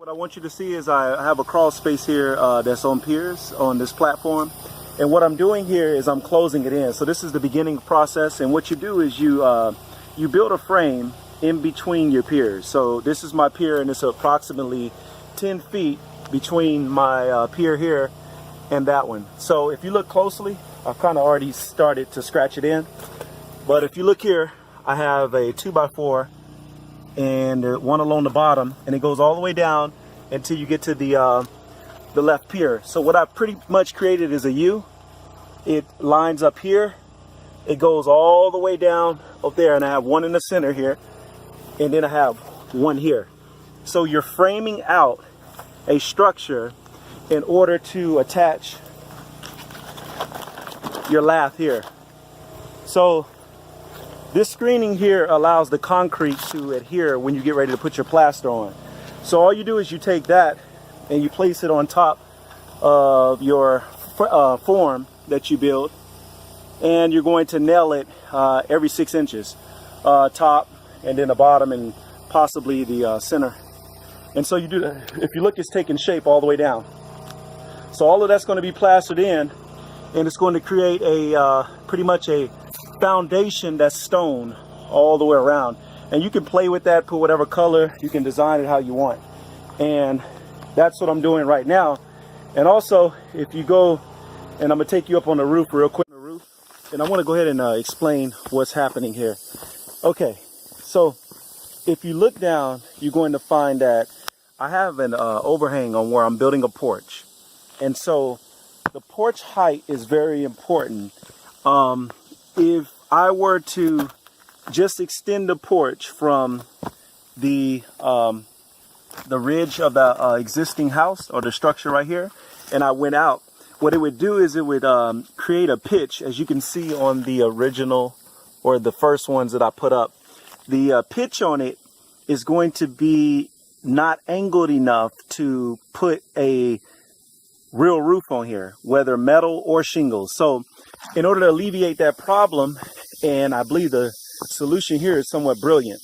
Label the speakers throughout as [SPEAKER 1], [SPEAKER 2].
[SPEAKER 1] What I want you to see is I have a crawl space here that's on piers on this platform. And what I'm doing here is I'm closing it in. So this is the beginning process. And what you do is you build a frame in between your piers. So this is my pier, and it's approximately 10 feet between my pier here and that one. So if you look closely, I've kind of already started to scratch it in. But if you look here, I have a 2x4 and one along the bottom, and it goes all the way down until you get to the left pier. So what I've pretty much created is a U. It lines up here, it goes all the way down up there, and I have one in the center here, and then I have one here. So you're framing out a structure in order to attach your lath here. So this screening here allows the concrete to adhere when you get ready to put your plaster on. So all you do is you take that and you place it on top of your form that you build, and you're going to nail it every 6 inches, top and then the bottom and possibly the center. And so you do that. If you look, it's taking shape all the way down. So all of that's going to be plastered in, and it's going to create a pretty much a foundation that's stone all the way around. And you can play with that, put whatever color, you can design it how you want. And that's what I'm doing right now. And also, if you go, and I'm gonna take you up on the roof real quick, and I want to go ahead and explain what's happening here. Okay, so if you look down, you're going to find that I have an overhang on where I'm building a porch. And so the porch height is very important. If I were to just extend the porch from the ridge of the existing house or the structure right here, and I went out, what it would do is it would create a pitch, as you can see on the original or the first ones that I put up. The pitch on it is going to be not angled enough to put a real roof on here, whether metal or shingles. So in order to alleviate that problem, and I believe the solution here is somewhat brilliant.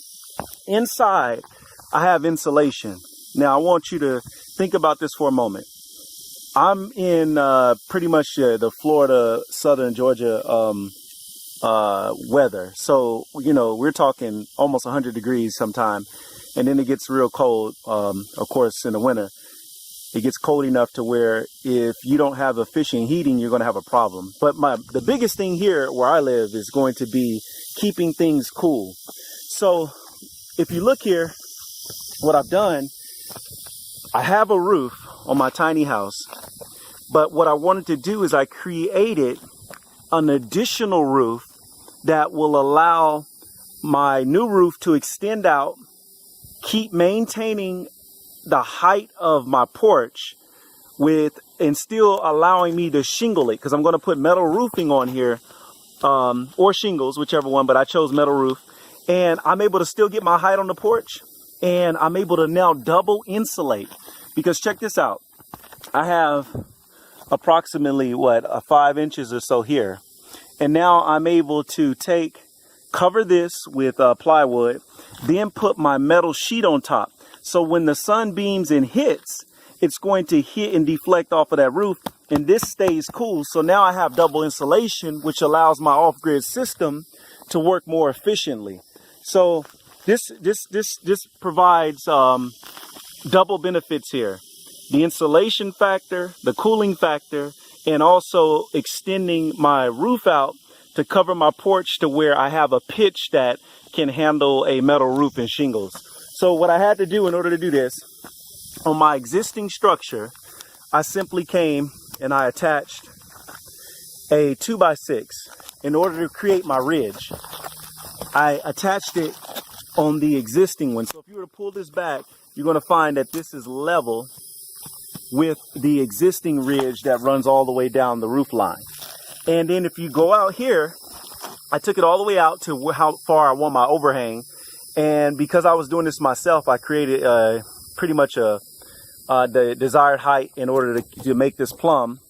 [SPEAKER 1] Inside, I have insulation. Now I want you to think about this for a moment. I'm in pretty much the Florida, Southern Georgia weather. So, you know, we're talking almost 100 degrees sometime, and then it gets real cold, of course, in the winter. It gets cold enough to where if you don't have efficient heating, you're going to have a problem. But the biggest thing here where I live is going to be keeping things cool. So if you look here, what I've done, I have a roof on my tiny house, but what I wanted to do is I created an additional roof that will allow my new roof to extend out, keep maintaining the height of my porch and still allowing me to shingle it, because I'm going to put metal roofing on here, or shingles, whichever one, but I chose metal roof. And I'm able to still get my height on the porch, and I'm able to now double insulate, because check this out. I have approximately 5 inches or so here, and now I'm able to cover this with plywood, then put my metal sheet on top. So when the sun beams and hits, it's going to hit and deflect off of that roof, and this stays cool. So now I have double insulation, which allows my off-grid system to work more efficiently. So this provides double benefits here: the insulation factor, the cooling factor, and also extending my roof out to cover my porch to where I have a pitch that can handle a metal roof and shingles. So what I had to do in order to do this, on my existing structure, I simply came and I attached a 2x6 in order to create my ridge. I attached it on the existing one. So if you were to pull this back, you're going to find that this is level with the existing ridge that runs all the way down the roof line. And then if you go out here, I took it all the way out to how far I want my overhang. And because I was doing this myself, I created pretty much the desired height in order to make this plumb.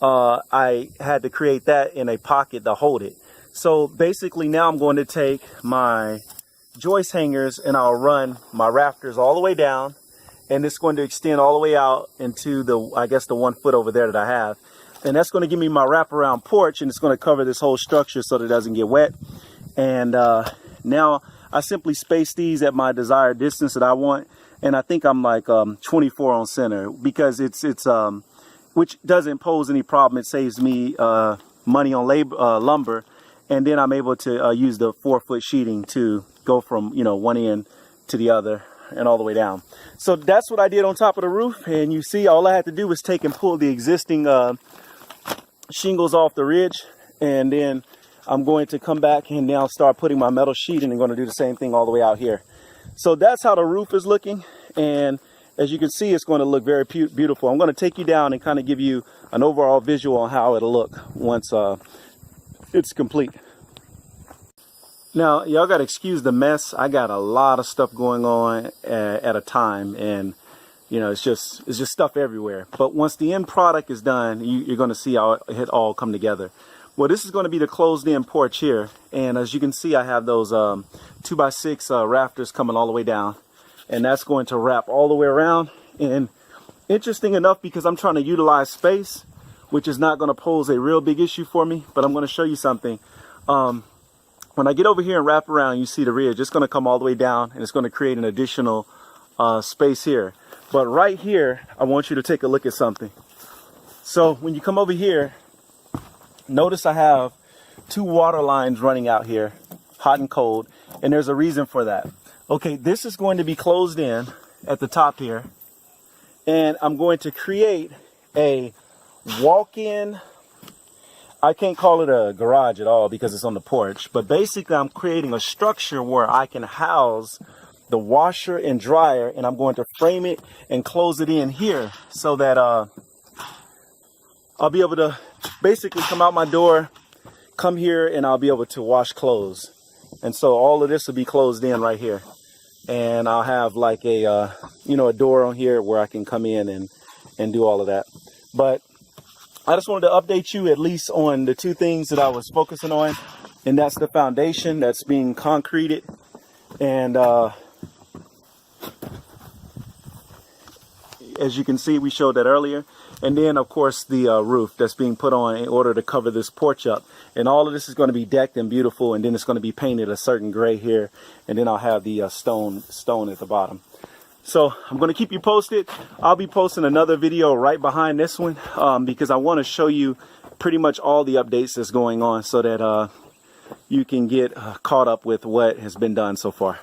[SPEAKER 1] I had to create that in a pocket to hold it. So basically now I'm going to take my joist hangers and I'll run my rafters all the way down, and it's going to extend all the way out into the, I guess, the 1 foot over there that I have. And that's going to give me my wraparound porch, and it's going to cover this whole structure so that it doesn't get wet. And now I simply space these at my desired distance that I want. And I think I'm like 24 on center, because it's which doesn't pose any problem. It saves me money on lumber. And then I'm able to use the 4-foot sheeting to go from, you know, one end to the other and all the way down. So that's what I did on top of the roof. And you see, all I had to do was take and pull the existing shingles off the ridge. And then I'm going to come back and now start putting my metal sheet in, and going to do the same thing all the way out here. So that's how the roof is looking. And as you can see, it's going to look very beautiful. I'm going to take you down and kind of give you an overall visual on how it'll look once it's complete. Now, y'all got to excuse the mess. I got a lot of stuff going on at a time, and you know, it's just stuff everywhere. But once the end product is done, you're going to see how it all come together. Well, this is going to be the closed-in porch here, and as you can see, I have those 2x6 rafters coming all the way down, and that's going to wrap all the way around. And interesting enough, because I'm trying to utilize space, which is not going to pose a real big issue for me, but I'm going to show you something. When I get over here and wrap around, you see the ridge, it's going to come all the way down, and it's going to create an additional space here. But right here, I want you to take a look at something. So when you come over here, notice I have 2 water lines running out here, hot and cold, and there's a reason for that. Okay, this is going to be closed in at the top here, and I'm going to create a walk-in, I can't call it a garage at all because it's on the porch, but basically I'm creating a structure where I can house the washer and dryer, and I'm going to frame it and close it in here so that I'll be able to basically come out my door, come here, and I'll be able to wash clothes. And so all of this will be closed in right here, and I'll have like a you know, a door on here where I can come in and do all of that. But I just wanted to update you at least on the 2 things that I was focusing on, and that's the foundation that's being concreted, and as you can see, we showed that earlier. And then, of course, the roof that's being put on in order to cover this porch up. And all of this is going to be decked and beautiful, and then it's going to be painted a certain gray here, and then I'll have the stone at the bottom. So I'm going to keep you posted. I'll be posting another video right behind this one because I want to show you pretty much all the updates that's going on so that you can get caught up with what has been done so far.